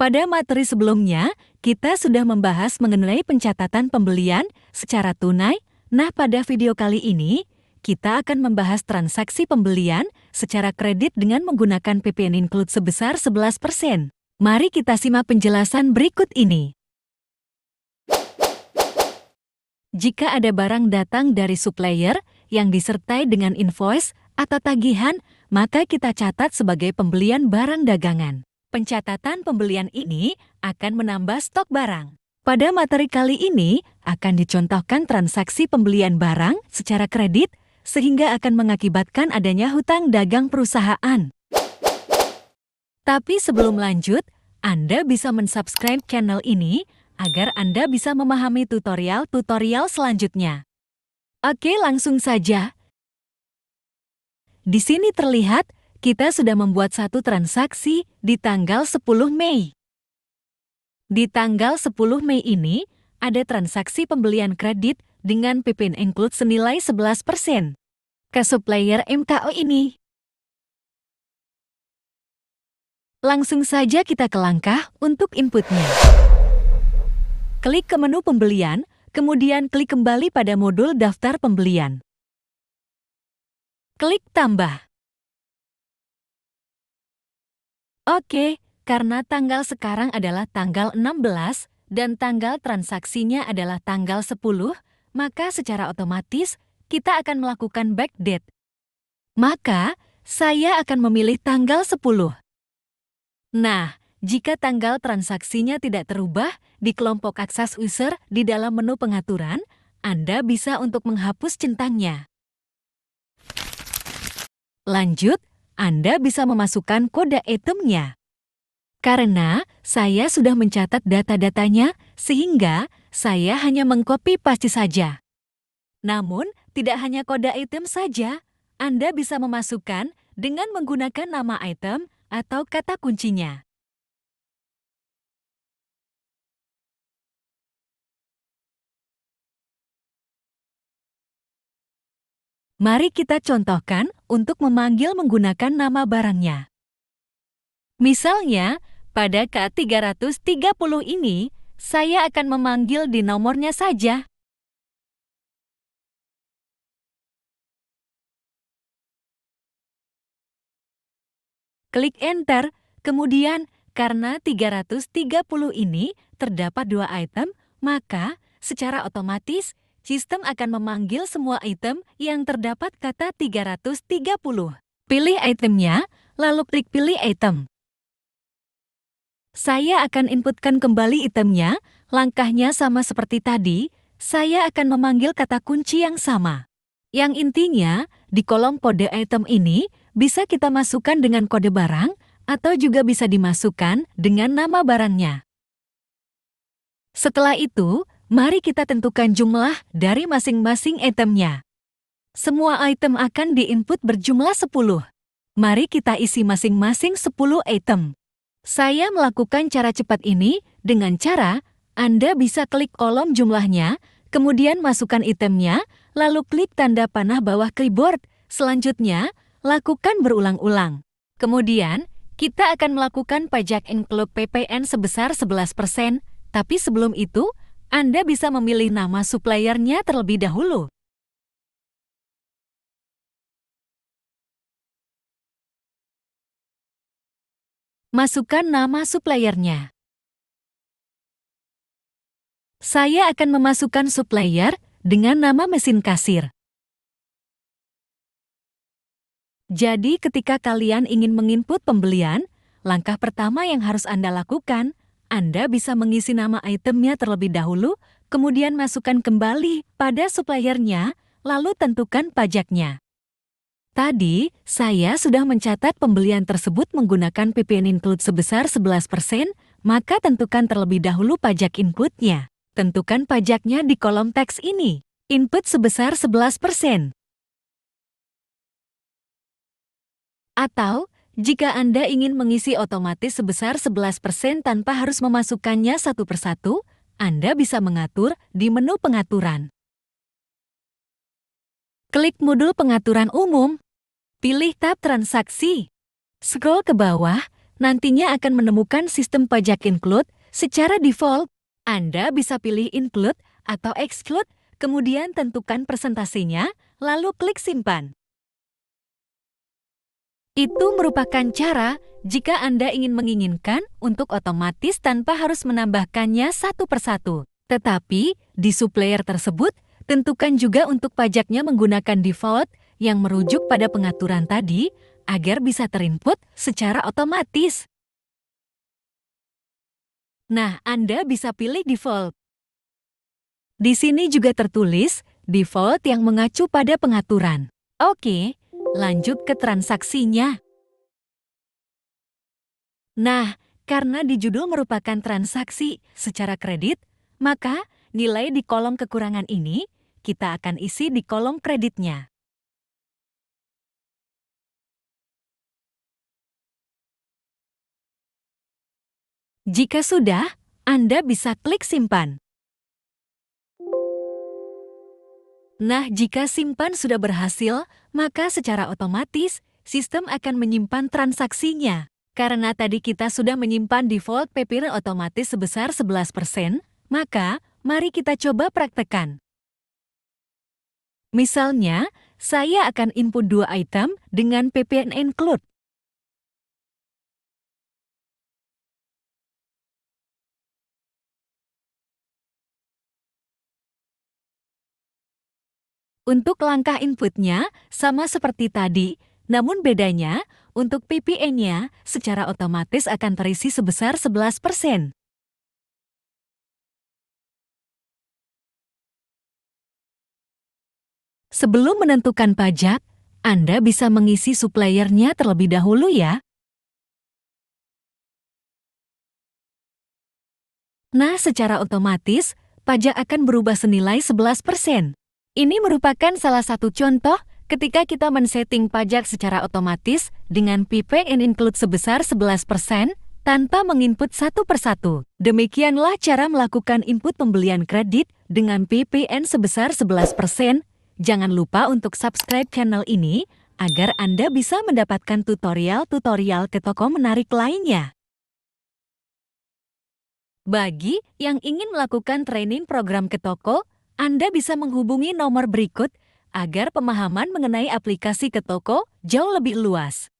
Pada materi sebelumnya, kita sudah membahas mengenai pencatatan pembelian secara tunai. Nah, pada video kali ini, kita akan membahas transaksi pembelian secara kredit dengan menggunakan PPN Include sebesar 11%. Mari kita simak penjelasan berikut ini. Jika ada barang datang dari supplier yang disertai dengan invoice atau tagihan, maka kita catat sebagai pembelian barang dagangan. Pencatatan pembelian ini akan menambah stok barang. Pada materi kali ini akan dicontohkan transaksi pembelian barang secara kredit sehingga akan mengakibatkan adanya hutang dagang perusahaan. Tapi sebelum lanjut, Anda bisa mensubscribe channel ini agar Anda bisa memahami tutorial-tutorial selanjutnya. Oke, langsung saja. Di sini terlihat kita sudah membuat satu transaksi di tanggal 10 Mei. Di tanggal 10 Mei ini, ada transaksi pembelian kredit dengan PPN Include senilai 11% ke supplier MKO ini. Langsung saja kita ke langkah untuk inputnya. Klik ke menu pembelian, kemudian klik kembali pada modul daftar pembelian. Klik tambah. Oke, karena tanggal sekarang adalah tanggal 16 dan tanggal transaksinya adalah tanggal 10, maka secara otomatis kita akan melakukan backdate. Maka, saya akan memilih tanggal 10. Nah, jika tanggal transaksinya tidak terubah di kelompok akses user di dalam menu pengaturan, Anda bisa untuk menghapus centangnya. Lanjut, Anda bisa memasukkan kode itemnya. Karena saya sudah mencatat data-datanya, sehingga saya hanya mengcopy paste saja. Namun, tidak hanya kode item saja, Anda bisa memasukkan dengan menggunakan nama item atau kata kuncinya. Mari kita contohkan untuk memanggil menggunakan nama barangnya. Misalnya, pada K330 ini, saya akan memanggil di nomornya saja. Klik Enter, kemudian karena 330 ini terdapat dua item, maka secara otomatis sistem akan memanggil semua item yang terdapat kata 330. Pilih itemnya, lalu klik pilih item. Saya akan inputkan kembali itemnya, langkahnya sama seperti tadi, saya akan memanggil kata kunci yang sama. Yang intinya, di kolom kode item ini bisa kita masukkan dengan kode barang, atau juga bisa dimasukkan dengan nama barangnya. Setelah itu, mari kita tentukan jumlah dari masing-masing itemnya. Semua item akan diinput berjumlah 10. Mari kita isi masing-masing 10 item. Saya melakukan cara cepat ini dengan cara Anda bisa klik kolom jumlahnya, kemudian masukkan itemnya, lalu klik tanda panah bawah keyboard. Selanjutnya, lakukan berulang-ulang. Kemudian, kita akan melakukan pajak include PPN sebesar 11%, tapi sebelum itu, Anda bisa memilih nama suppliernya terlebih dahulu. Masukkan nama suppliernya. Saya akan memasukkan supplier dengan nama mesin kasir. Jadi ketika kalian ingin menginput pembelian, langkah pertama yang harus Anda lakukan, Anda bisa mengisi nama itemnya terlebih dahulu, kemudian masukkan kembali pada suppliernya, lalu tentukan pajaknya. Tadi, saya sudah mencatat pembelian tersebut menggunakan PPN Include sebesar 11%, maka tentukan terlebih dahulu pajak inputnya. Tentukan pajaknya di kolom teks ini. Input sebesar 11%. Atau, jika Anda ingin mengisi otomatis sebesar 11% tanpa harus memasukkannya satu persatu, Anda bisa mengatur di menu pengaturan. Klik modul pengaturan umum. Pilih tab transaksi. Scroll ke bawah. nantinya akan menemukan sistem pajak include secara default. Anda bisa pilih include atau exclude, kemudian tentukan presentasinya, lalu klik simpan. Itu merupakan cara jika Anda ingin menginginkan untuk otomatis tanpa harus menambahkannya satu persatu. Tetapi, di supplier tersebut, tentukan juga untuk pajaknya menggunakan default yang merujuk pada pengaturan tadi agar bisa terinput secara otomatis. Nah, Anda bisa pilih default. Di sini juga tertulis default yang mengacu pada pengaturan. Oke, lanjut ke transaksinya. Nah, karena di judul merupakan transaksi secara kredit, maka nilai di kolom kekurangan ini kita akan isi di kolom kreditnya. Jika sudah, Anda bisa klik simpan. Nah, jika simpan sudah berhasil, maka secara otomatis sistem akan menyimpan transaksinya. Karena tadi kita sudah menyimpan default PPR otomatis sebesar 11%, maka mari kita coba praktekkan. Misalnya, saya akan input 2 item dengan PPN include. Untuk langkah inputnya sama seperti tadi, namun bedanya untuk PPN-nya secara otomatis akan terisi sebesar 11%. Sebelum menentukan pajak, Anda bisa mengisi suppliernya terlebih dahulu ya. Nah, secara otomatis, pajak akan berubah senilai 11%. Ini merupakan salah satu contoh ketika kita men-setting pajak secara otomatis dengan PPN include sebesar 11% tanpa menginput satu persatu. Demikianlah cara melakukan input pembelian kredit dengan PPN sebesar 11%. Jangan lupa untuk subscribe channel ini agar Anda bisa mendapatkan tutorial-tutorial ke toko menarik lainnya. Bagi yang ingin melakukan training program ke toko, Anda bisa menghubungi nomor berikut agar pemahaman mengenai aplikasi ke toko jauh lebih luas.